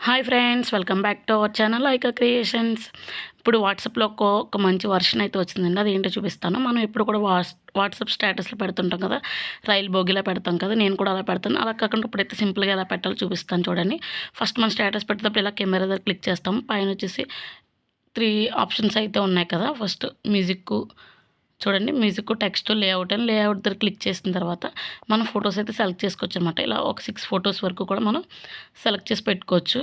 Hi friends, welcome back to our channel Aika creations. ఇప్పుడు వాట్సాప్లో ఒక మంచి వర్షన్ అయితే వచ్చిందండి. అదేంటో చూపిస్తాను. మనం ఎప్పుడు కూడా వాట్సాప్ స్టేటస్లో పెడుతుంటాం కదా, రైలు బోగిలా పెడతాం కదా. నేను కూడా అలా పెడతాను. అలా కాకుండా ఇప్పుడైతే సింపుల్గా ఎలా పెట్టాలో చూపిస్తాను చూడండి. ఫస్ట్ మనం స్టేటస్ పెట్టేటప్పుడు ఇలా కెమెరా దగ్గర క్లిక్ చేస్తాం. పైన వచ్చేసి 3 ఆప్షన్స్ అయితే ఉన్నాయి కదా. ఫస్ట్ మ్యూజిక్ చూడండి, మ్యూజిక్, టెక్స్ట్, లేఅవుట్ అని లేఅవుట్ దగ్గర క్లిక్ చేసిన తర్వాత మనం ఫొటోస్ అయితే సెలెక్ట్ చేసుకోవచ్చు అనమాట. ఇలా ఒక 6 ఫొటోస్ వరకు కూడా మనం సెలెక్ట్ చేసి పెట్టుకోవచ్చు.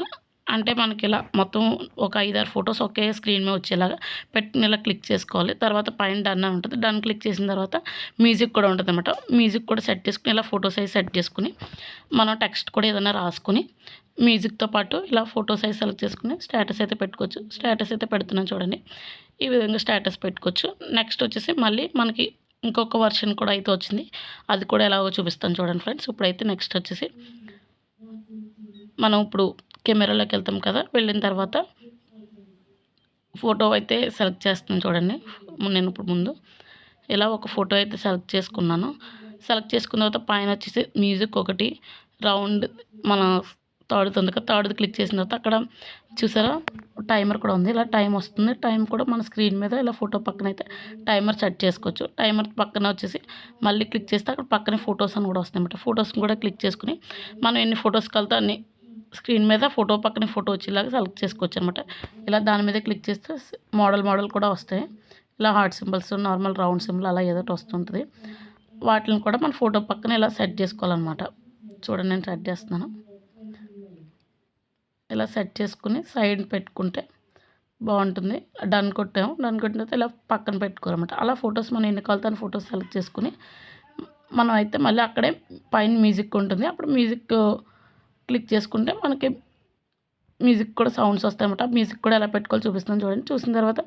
అంటే మనకి ఇలా మొత్తం ఒక 5-6 ఫొటోస్ ఒకే స్క్రీన్ మీద వచ్చేలాగా పెట్టిన ఇలా క్లిక్ చేసుకోవాలి. తర్వాత పైన డన్ అని ఉంటుంది. డన్ క్లిక్ చేసిన తర్వాత మ్యూజిక్ కూడా ఉంటుంది అనమాట. మ్యూజిక్ కూడా సెట్ చేసుకుని ఇలా ఫొటోస్ అయితే సెట్ చేసుకుని మనం టెక్స్ట్ కూడా ఏదైనా రాసుకుని మ్యూజిక్తో పాటు ఇలా ఫొటోస్ అయితే సెలెక్ట్ చేసుకుని స్టేటస్ అయితే పెట్టుకోవచ్చు. స్టేటస్ అయితే పెడుతున్నాను చూడండి. ఈ విధంగా స్టేటస్ పెట్టుకోవచ్చు. నెక్స్ట్ వచ్చేసి మళ్ళీ మనకి ఇంకొక వర్షన్ కూడా అయితే వచ్చింది. అది కూడా ఎలాగో చూపిస్తాను చూడండి ఫ్రెండ్స్. ఇప్పుడైతే నెక్స్ట్ వచ్చేసి మనం ఇప్పుడు కెమెరాలోకి వెళ్తాం కదా. వెళ్ళిన తర్వాత ఫోటో అయితే సెలెక్ట్ చేస్తున్నాను చూడండి. నేను ఇప్పుడు ముందు ఇలా ఒక ఫోటో అయితే సెలెక్ట్ చేసుకున్నాను. సెలెక్ట్ చేసుకున్న తర్వాత పైన వచ్చేసి మ్యూజిక్ ఒకటి రౌండ్ మన తాడుతుంది కదా, తాడుది క్లిక్ చేసిన తర్వాత అక్కడ చూసారా టైమర్ కూడా ఉంది. ఇలా టైం వస్తుంది. టైం కూడా మన స్క్రీన్ మీద ఇలా ఫోటో పక్కన అయితే టైమర్ సెట్ చేసుకోవచ్చు. టైమర్ పక్కన వచ్చేసి మళ్ళీ క్లిక్ చేస్తే అక్కడ పక్కనే ఫొటోస్ అని కూడా వస్తాయి అన్నమాట. ఫొటోస్ని కూడా క్లిక్ చేసుకుని మనం ఎన్ని ఫొటోస్ కలితే అన్ని స్క్రీన్ మీద ఫోటో పక్కనే ఫోటో వచ్చేలాగా సెలెక్ట్ చేసుకోవచ్చు అనమాట. ఇలా దాని మీద క్లిక్ చేస్తే మోడల్ కూడా వస్తాయి. ఇలా heart symbols, normal round symbol అలా ఏదో వస్తుంటుంది. వాటిని కూడా మన ఫోటో పక్కన ఇలా సెట్ చేసుకోవాలన్నమాట. చూడండి, నేను సెట్ చేస్తున్నాను. ఇలా సెట్ చేసుకుని సైడ్ పెట్టుకుంటే బాగుంటుంది. డన్ కొట్టాము. డన్ కొట్టిన తర్వాత ఇలా పక్కన పెట్టుకోవాలన్నమాట. అలా ఫొటోస్ మనం ఎన్ని కావాలితే అన్ని ఫొటోస్ సెలెక్ట్ చేసుకుని మనం అయితే మళ్ళీ అక్కడే పైన మ్యూజిక్ ఉంటుంది. అప్పుడు మ్యూజిక్ క్లిక్ చేసుకుంటే మనకి మ్యూజిక్ కూడా సౌండ్స్ వస్తాయన్నమాట. మ్యూజిక్ కూడా ఎలా పెట్టుకోవాలో చూపిస్తాను చూడండి. చూసిన తర్వాత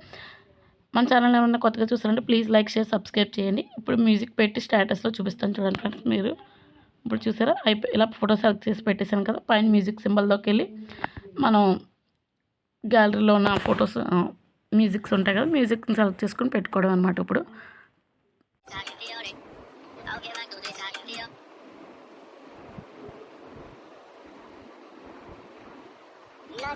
మన ఛానల్ ఏమన్నా కొత్తగా చూస్తారంటే ప్లీజ్ లైక్, షేర్, సబ్స్క్రైబ్ చేయండి. ఇప్పుడు మ్యూజిక్ పెట్టి స్టేటస్లో చూపిస్తాను చూడండి ఫ్రెండ్స్. మీరు ఇప్పుడు చూసారా ఇలా ఫోటో సెలెక్ట్ చేసి పెట్టేశాను కదా. పైన మ్యూజిక్ సింబల్లోకి వెళ్ళి మనం గ్యాలరీలో ఉన్న ఫొటోస్ మ్యూజిక్స్ ఉంటాయి కదా, మ్యూజిక్ని సెలెక్ట్ చేసుకుని పెట్టుకోవడం అనమాట. ఇప్పుడు నా